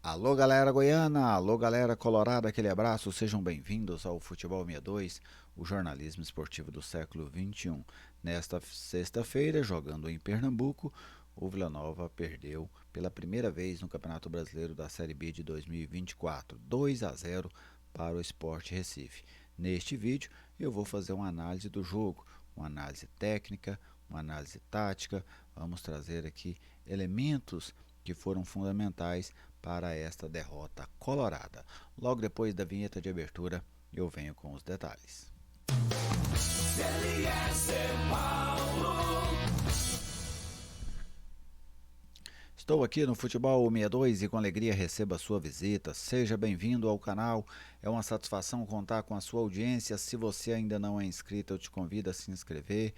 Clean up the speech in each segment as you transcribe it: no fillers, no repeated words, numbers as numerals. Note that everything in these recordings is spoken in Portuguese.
Alô galera goiana, alô galera colorada, aquele abraço, sejam bem-vindos ao Futebol 62, o jornalismo esportivo do século XXI. Nesta sexta-feira, jogando em Pernambuco, o Vila Nova perdeu pela primeira vez no Campeonato Brasileiro da Série B de 2024, 2-0 para o Sport Recife. Neste vídeo eu vou fazer uma análise do jogo, uma análise técnica, uma análise tática, vamos trazer aqui elementos que foram fundamentais para esta derrota colorada. Logo depois da vinheta de abertura, eu venho com os detalhes. Estou aqui no Futebol 62 e com alegria recebo a sua visita. Seja bem-vindo ao canal. É uma satisfação contar com a sua audiência. Se você ainda não é inscrito, eu te convido a se inscrever.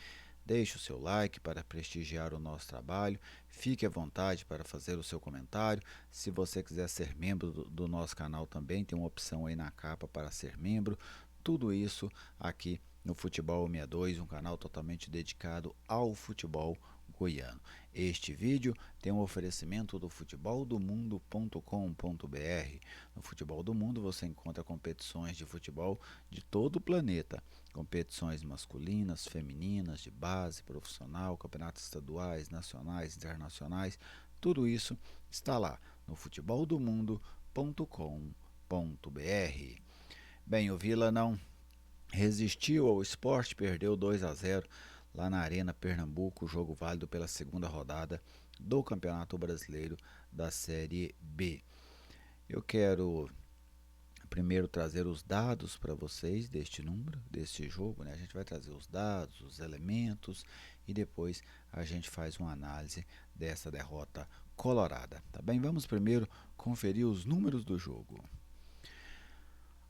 Deixe o seu like para prestigiar o nosso trabalho. Fique à vontade para fazer o seu comentário. Se você quiser ser membro do nosso canal também, tem uma opção aí na capa para ser membro. Tudo isso aqui no Futebol 62, um canal totalmente dedicado ao futebol goiano. Este vídeo tem um oferecimento do futeboldomundo.com.br. No Futebol do Mundo você encontra competições de futebol de todo o planeta. Competições masculinas, femininas, de base, profissional, campeonatos estaduais, nacionais, internacionais. Tudo isso está lá no futeboldomundo.com.br. Bem, o Vila não resistiu ao Sport, perdeu 2-0 lá na Arena Pernambuco, jogo válido pela segunda rodada do Campeonato Brasileiro da Série B. Eu quero primeiro trazer os dados para vocês deste jogo, né? A gente vai trazer os dados, os elementos e depois a gente faz uma análise dessa derrota colorada, tá bem? Vamos primeiro conferir os números do jogo.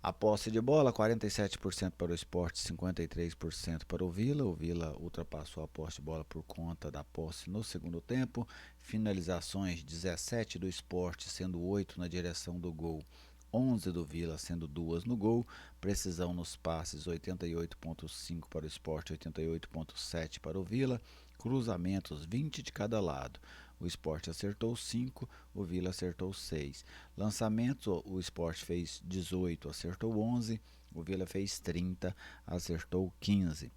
A posse de bola, 47% para o Sport, 53% para o Vila. O Vila ultrapassou a posse de bola por conta da posse no segundo tempo. Finalizações, 17 do Sport, sendo 8 na direção do gol. 11 do Vila, sendo 2 no gol. Precisão nos passes, 88,5 para o Sport, 88,7 para o Vila. Cruzamentos, 20 de cada lado. O Sport acertou 5, o Vila acertou 6. Lançamentos, o Sport fez 18, acertou 11, o Vila fez 30, acertou 15.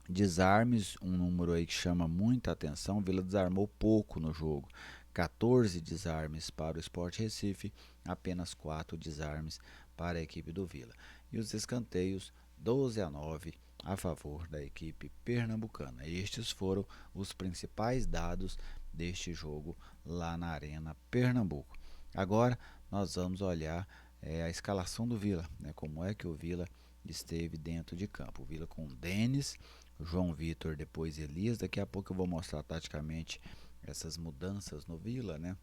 Desarmes, um número aí que chama muita atenção, o Vila desarmou pouco no jogo. 14 desarmes para o Sport Recife, apenas 4 desarmes para a equipe do Vila. E os escanteios, 12-9 a favor da equipe pernambucana. Estes foram os principais dados deste jogo lá na Arena Pernambuco. Agora nós vamos olhar a escalação do Vila, né, como é que o Vila esteve dentro de campo. O Vila com Denis, João Vitor, depois Elias. Daqui a pouco eu vou mostrar taticamente essas mudanças no Vila, né?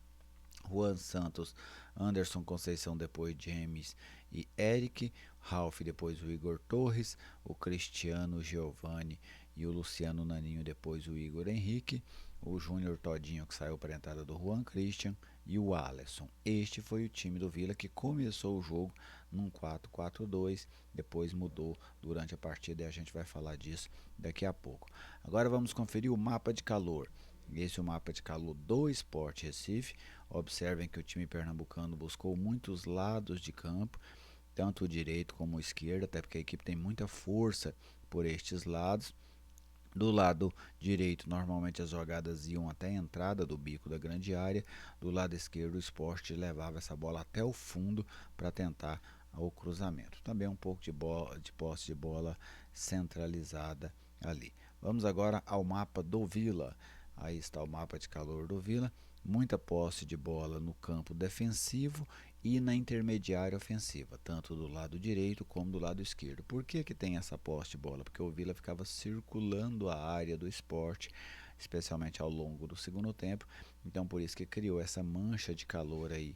Juan Santos, Anderson Conceição, depois James e Eric, Ralf, depois o Igor Torres, o Cristiano Giovanni e o Luciano Naninho, depois o Igor Henrique, o Júnior Todinho, que saiu para a entrada do Juan Christian, e o Alisson. Este foi o time do Vila que começou o jogo num 4-4-2, depois mudou durante a partida e a gente vai falar disso daqui a pouco. Agora vamos conferir o mapa de calor. Esse é o mapa de calor do Sport Recife. Observem que o time pernambucano buscou muitos lados de campo, tanto o direito como o esquerdo, até porque a equipe tem muita força por estes lados. Do lado direito, normalmente as jogadas iam até a entrada do bico da grande área. Do lado esquerdo, o Sport levava essa bola até o fundo para tentar o cruzamento. Também um pouco de posse de bola centralizada ali. Vamos agora ao mapa do Vila. Aí está o mapa de calor do Vila. Muita posse de bola no campo defensivo e na intermediária ofensiva, tanto do lado direito como do lado esquerdo. Por que tem essa posse de bola? Porque o Vila ficava circulando a área do Sport, especialmente ao longo do segundo tempo. Então por isso que criou essa mancha de calor aí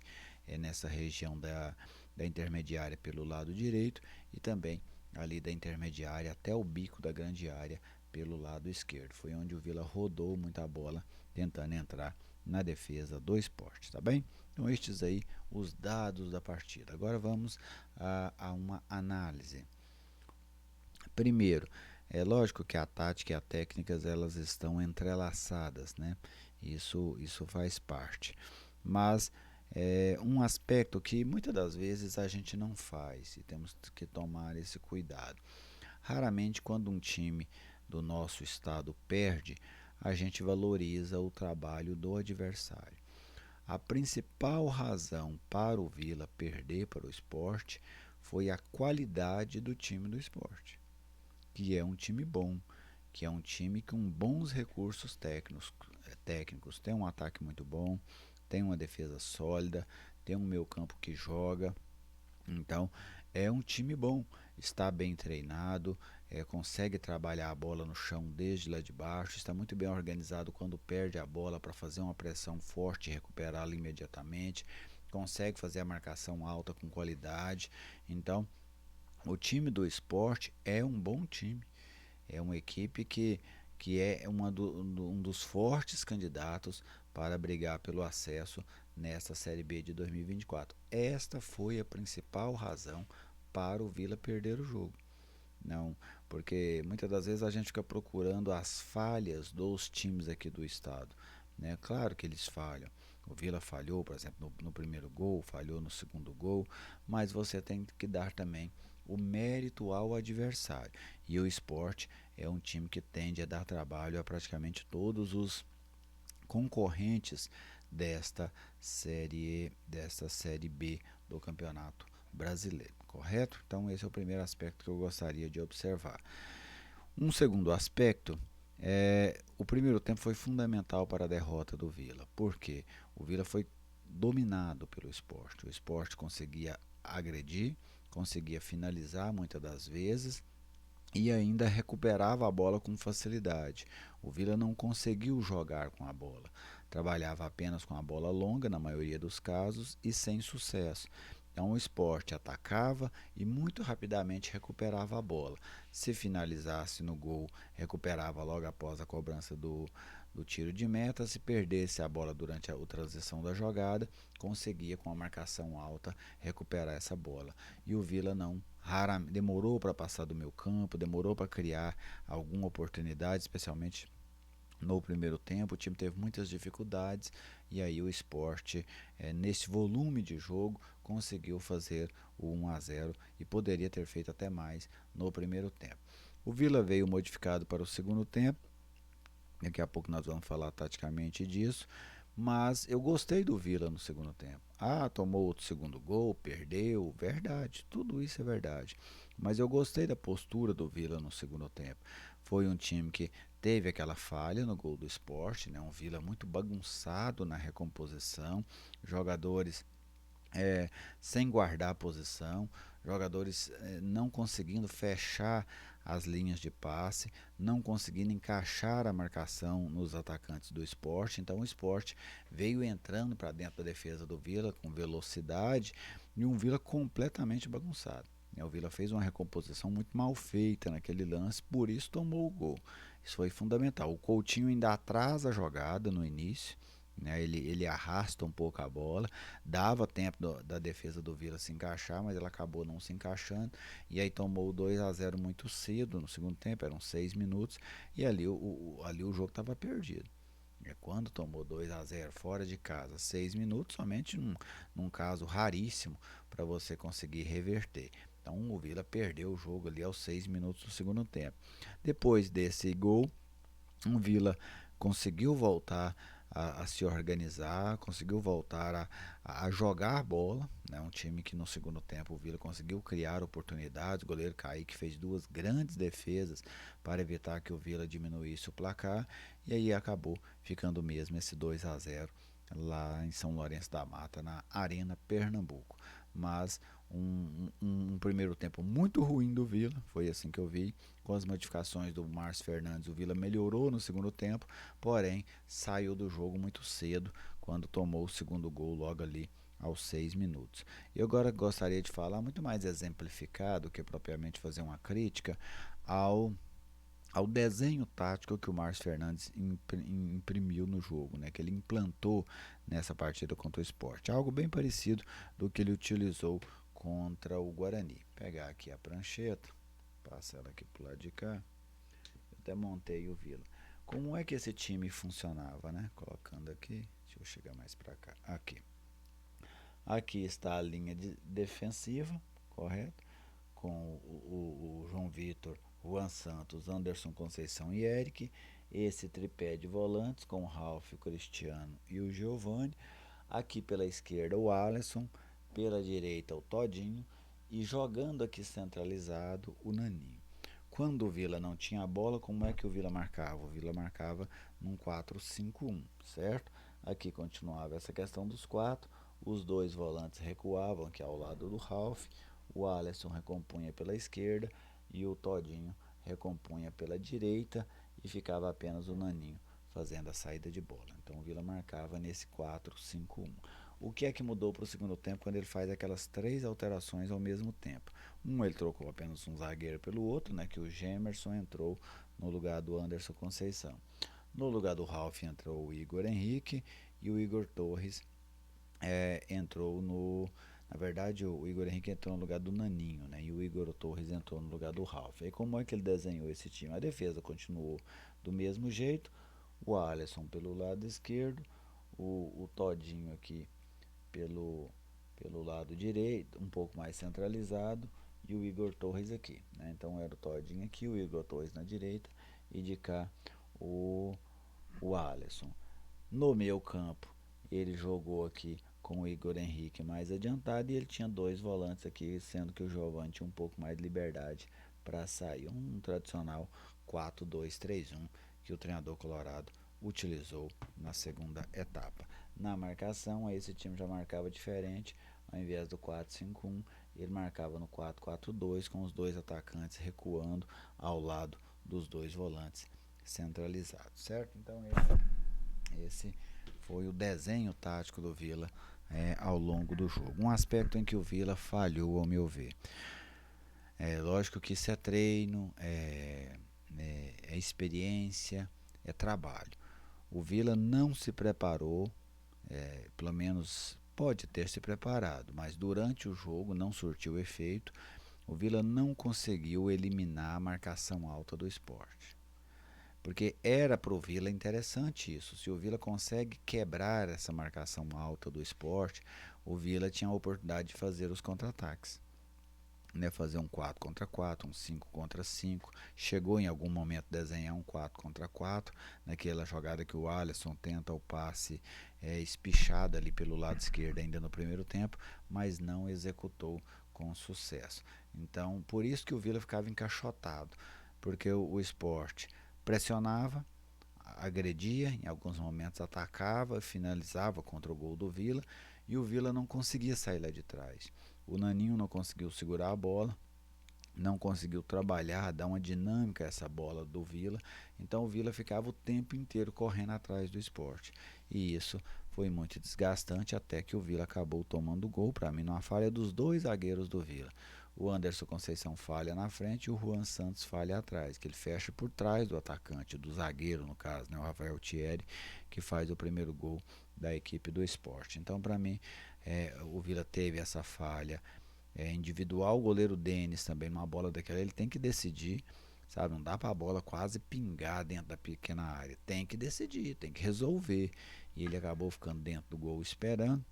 nessa região da intermediária pelo lado direito e também ali da intermediária até o bico da grande área pelo lado esquerdo. Foi onde o Vila rodou muita bola tentando entrar na defesa do Sport, tá bem? Então estes aí os dados da partida. Agora vamos a uma análise. Primeiro, é lógico que a tática e a técnica elas estão entrelaçadas, né? Isso faz parte. Mas É um aspecto que muitas das vezes a gente não faz e temos que tomar esse cuidado. Raramente, quando um time do nosso estado perde, a gente valoriza o trabalho do adversário. A principal razão para o Vila perder para o Sport foi a qualidade do time do Sport, que é um time bom, que é um time com bons recursos técnicos. Tem um ataque muito bom, tem uma defesa sólida, tem um meio-campo que joga. Então, é um time bom, está bem treinado, consegue trabalhar a bola no chão desde lá de baixo, está muito bem organizado quando perde a bola para fazer uma pressão forte e recuperá-la imediatamente, consegue fazer a marcação alta com qualidade. Então, o time do esporte é um bom time, é uma equipe que é um dos fortes candidatos para brigar pelo acesso nesta Série B de 2024. Esta foi a principal razão para o Vila perder o jogo. Não, porque muitas das vezes a gente fica procurando as falhas dos times aqui do estado. Né? Claro que eles falham. O Vila falhou, por exemplo, no primeiro gol, falhou no segundo gol, mas você tem que dar também o mérito ao adversário. E o esporte é um time que tende a dar trabalho a praticamente todos os concorrentes desta série B do Campeonato Brasileiro, correto? Então esse é o primeiro aspecto que eu gostaria de observar. Um segundo aspecto o primeiro tempo foi fundamental para a derrota do Vila, porque o Vila foi dominado pelo esporte. O esporte conseguia agredir, conseguia finalizar muitas das vezes e ainda recuperava a bola com facilidade. O Vila não conseguiu jogar com a bola, trabalhava apenas com a bola longa na maioria dos casos e sem sucesso. Então o esporte atacava e muito rapidamente recuperava a bola. Se finalizasse no gol, recuperava logo após a cobrança do tiro de meta. Se perdesse a bola durante a transição da jogada, conseguia com a marcação alta recuperar essa bola. E o Vila não, demorou para passar do meio campo, demorou para criar alguma oportunidade, especialmente no primeiro tempo. O time teve muitas dificuldades e aí o esporte, nesse volume de jogo, conseguiu fazer o 1-0 e poderia ter feito até mais no primeiro tempo. O Vila veio modificado para o segundo tempo, daqui a pouco nós vamos falar taticamente disso, mas eu gostei do Vila no segundo tempo. Ah, tomou outro segundo gol, perdeu, verdade, tudo isso é verdade. Mas eu gostei da postura do Vila no segundo tempo. Foi um time que teve aquela falha no gol do Sport, né? Um Vila muito bagunçado na recomposição, jogadores é, sem guardar a posição, jogadores não conseguindo fechar as linhas de passe, não conseguindo encaixar a marcação nos atacantes do esporte. Então o esporte veio entrando para dentro da defesa do Vila com velocidade e um Vila completamente bagunçado. O Vila fez uma recomposição muito mal feita naquele lance, por isso tomou o gol. Isso foi fundamental. O Coutinho ainda atrasa a jogada no início, né? Ele arrasta um pouco a bola, dava tempo da defesa do Vila se encaixar, mas ela acabou não se encaixando e aí tomou o 2-0 muito cedo no segundo tempo, eram 6 minutos e ali o jogo estava perdido. Quando tomou 2-0 fora de casa, 6 minutos, somente num caso raríssimo para você conseguir reverter. Então o Vila perdeu o jogo ali aos 6 minutos do segundo tempo. Depois desse gol, o Vila conseguiu voltar a se organizar, conseguiu voltar a jogar bola. Né? Um time que no segundo tempo o Vila conseguiu criar oportunidades. O goleiro Kaique fez duas grandes defesas para evitar que o Vila diminuísse o placar. E aí acabou ficando mesmo esse 2-0 lá em São Lourenço da Mata, na Arena Pernambuco. Mas um primeiro tempo muito ruim do Vila, foi assim que eu vi. Com as modificações do Márcio Fernandes, o Vila melhorou no segundo tempo, porém saiu do jogo muito cedo quando tomou o segundo gol logo ali aos 6 minutos. Eu agora gostaria de falar muito mais exemplificado que propriamente fazer uma crítica ao ao desenho tático que o Márcio Fernandes imprimiu no jogo, né, que ele implantou nessa partida contra o Sport. Algo bem parecido do que ele utilizou contra o Guarani. Vou pegar aqui a prancheta, passar ela aqui pro lado de cá. Eu até montei o Vila. Como é que esse time funcionava, né? Colocando aqui, deixa eu chegar mais para cá. Aqui. Aqui está a linha defensiva, correto? Com o João Vitor, Juan Santos, Anderson Conceição e Eric. Esse tripé de volantes com o Ralf, o Cristiano e o Giovani. Aqui pela esquerda o Alisson, pela direita o Todinho e jogando aqui centralizado o Naninho. Quando o Vila não tinha a bola, como é que o Vila marcava? O Vila marcava num 4-5-1, certo? Aqui continuava essa questão dos quatro, os dois volantes recuavam aqui ao lado do Ralf, o Alisson recompunha pela esquerda e o Todinho recompunha pela direita e ficava apenas o Naninho fazendo a saída de bola. Então o Vila marcava nesse 4-5-1. O que é que mudou para o segundo tempo quando ele faz aquelas três alterações ao mesmo tempo? Ele trocou apenas um zagueiro pelo outro, né, que o Gemerson entrou no lugar do Anderson Conceição. No lugar do Ralf entrou o Igor Henrique e o Igor Torres entrou no... Na verdade, o Igor Henrique entrou no lugar do Naninho, né? E o Igor Torres entrou no lugar do Ralf. Aí como é que ele desenhou esse time? A defesa continuou do mesmo jeito. O Alisson pelo lado esquerdo, o Todinho aqui pelo lado direito, um pouco mais centralizado, e o Igor Torres aqui, né? Então era o Todinho aqui, o Igor Torres na direita e de cá o, o Alisson. No meio campo, ele jogou aqui com o Igor Henrique mais adiantado e ele tinha dois volantes aqui, sendo que o Giovani tinha um pouco mais de liberdade para sair. Um tradicional 4-2-3-1 que o treinador colorado utilizou na segunda etapa. Na marcação, aí esse time já marcava diferente, ao invés do 4-5-1, ele marcava no 4-4-2 com os dois atacantes recuando ao lado dos dois volantes centralizados, certo? Então esse foi o desenho tático do Vila ao longo do jogo. Um aspecto em que o Vila falhou, ao meu ver. Lógico que isso é treino, é experiência, é trabalho. O Vila não se preparou, pelo menos pode ter se preparado, mas durante o jogo não surtiu efeito. O Vila não conseguiu eliminar a marcação alta do Sport. Porque era para o Vila interessante isso. Se o Vila consegue quebrar essa marcação alta do Sport, o Vila tinha a oportunidade de fazer os contra-ataques. Né, fazer um 4 contra 4, um 5 contra 5. Chegou em algum momento a desenhar um 4 contra 4, naquela jogada que o Alisson tenta o passe espichado ali pelo lado esquerdo ainda no primeiro tempo, mas não executou com sucesso. Então, por isso que o Vila ficava encaixotado, porque o Sport pressionava, agredia, em alguns momentos atacava, finalizava contra o gol do Vila e o Vila não conseguia sair lá de trás. O Naninho não conseguiu segurar a bola, não conseguiu trabalhar, dar uma dinâmica a essa bola do Vila, então o Vila ficava o tempo inteiro correndo atrás do Sport e isso foi muito desgastante até que o Vila acabou tomando o gol, para mim numa falha dos dois zagueiros do Vila. O Anderson Conceição falha na frente e o Juan Santos falha atrás, que ele fecha por trás do atacante, do zagueiro no caso, né, o Rafael Thierry, que faz o primeiro gol da equipe do Sport. Então para mim o Vila teve essa falha individual. O goleiro Denis também numa bola daquela ele tem que decidir, sabe, não dá para a bola quase pingar dentro da pequena área, tem que decidir, tem que resolver, e ele acabou ficando dentro do gol esperando.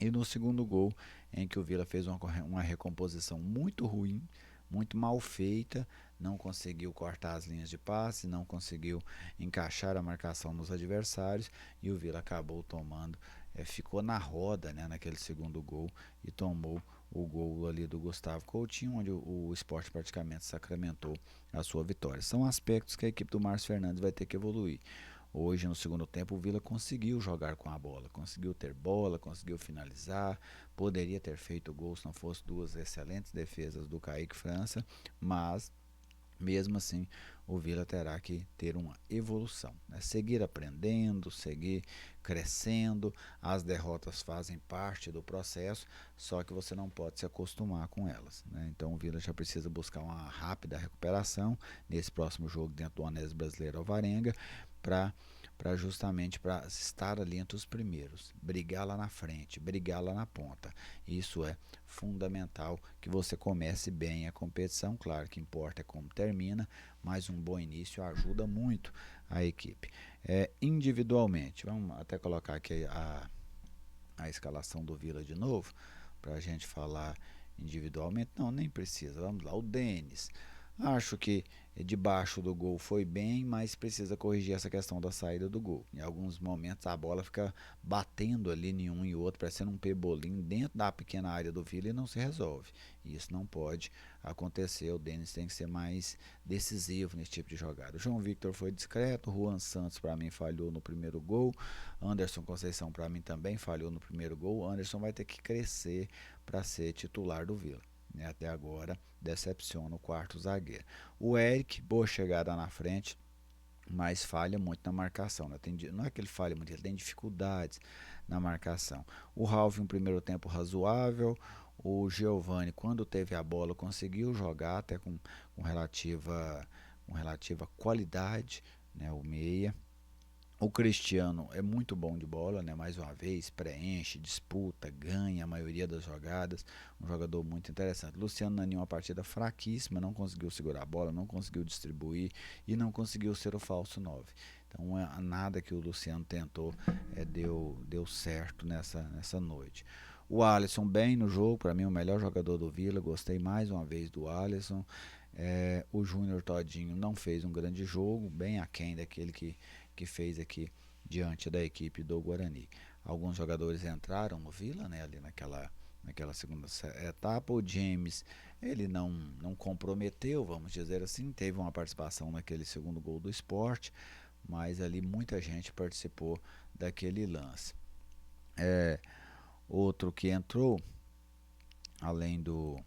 E no segundo gol, em que o Vila fez uma recomposição muito ruim, muito mal feita, não conseguiu cortar as linhas de passe, não conseguiu encaixar a marcação nos adversários e o Vila acabou tomando, ficou na roda, né, naquele segundo gol e tomou o gol ali do Gustavo Coutinho, onde o Sport praticamente sacramentou a sua vitória. São aspectos que a equipe do Márcio Fernandes vai ter que evoluir. Hoje, no segundo tempo, o Vila conseguiu jogar com a bola, conseguiu ter bola, conseguiu finalizar, poderia ter feito gol se não fosse duas excelentes defesas do Kaique França, mas mesmo assim o Vila terá que ter uma evolução, né? Seguir aprendendo, seguir crescendo. As derrotas fazem parte do processo, só que você não pode se acostumar com elas, né? Então o Vila já precisa buscar uma rápida recuperação nesse próximo jogo dentro do Anésio Brasileiro Alvarenga para justamente para estar ali entre os primeiros, brigar lá na frente, brigar lá na ponta. Isso é fundamental, que você comece bem a competição. Claro que importa é como termina, mas um bom início ajuda muito a equipe. Individualmente, vamos até colocar aqui a escalação do Vila de novo, para a gente falar individualmente. Não, nem precisa. Vamos lá, o Denis. Acho que debaixo do gol foi bem, mas precisa corrigir essa questão da saída do gol. Em alguns momentos a bola fica batendo ali em um e outro, parecendo um pebolim dentro da pequena área do Vila e não se resolve. E isso não pode acontecer. O Denis tem que ser mais decisivo nesse tipo de jogada. O João Victor foi discreto, o Juan Santos para mim falhou no primeiro gol, Anderson Conceição para mim também falhou no primeiro gol. O Anderson vai ter que crescer para ser titular do Vila. Até agora decepciona o quarto zagueiro. O Eric, boa chegada na frente, mas falha muito na marcação. Né? Não é que ele falha muito, ele tem dificuldades na marcação. O Ralf, um primeiro tempo razoável. O Giovani, quando teve a bola, conseguiu jogar até com relativa qualidade, né? O meia. O Cristiano é muito bom de bola, né? Mais uma vez, preenche, disputa, ganha a maioria das jogadas. Um jogador muito interessante. Luciano Naninho, uma partida fraquíssima, não conseguiu segurar a bola, não conseguiu distribuir e não conseguiu ser o falso 9. Então, nada que o Luciano tentou deu certo nessa noite. O Alisson bem no jogo, para mim o melhor jogador do Vila, gostei mais uma vez do Alisson. O Júnior Todinho não fez um grande jogo, bem aquém daquele que fez aqui diante da equipe do Guarani. Alguns jogadores entraram no Vila, né, ali naquela segunda etapa. O James, ele não comprometeu, vamos dizer assim, teve uma participação naquele segundo gol do Sport, mas ali muita gente participou daquele lance. Outro que entrou, além do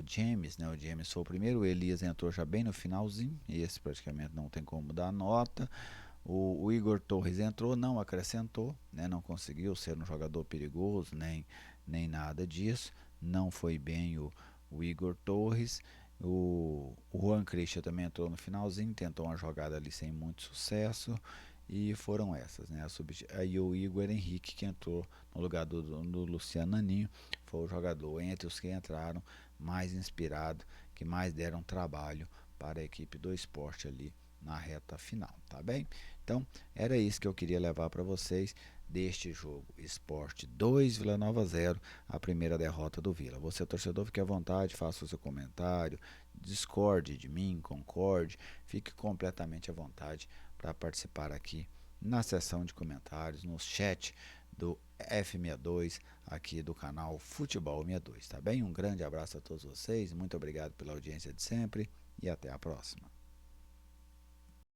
James, né? O James foi o primeiro, o Elias entrou já bem no finalzinho, e esse praticamente não tem como dar nota. O Igor Torres entrou, não acrescentou, né? Não conseguiu ser um jogador perigoso, nem nada disso. Não foi bem o Igor Torres. O Juan Christian também entrou no finalzinho, tentou uma jogada ali sem muito sucesso. E foram essas, né? Aí o Igor Henrique, que entrou no lugar do Luciano Naninho, foi o jogador entre os que entraram mais inspirado, que mais deram trabalho para a equipe do esporte ali na reta final, tá bem? Então, era isso que eu queria levar para vocês deste jogo. Sport 2, Vila Nova 0, a primeira derrota do Vila. Você, torcedor, fique à vontade, faça o seu comentário, discorde de mim, concorde, fique completamente à vontade para participar aqui na seção de comentários, no chat do F62 aqui do canal Futebol 62, tá bem? Um grande abraço a todos vocês, muito obrigado pela audiência de sempre e até a próxima.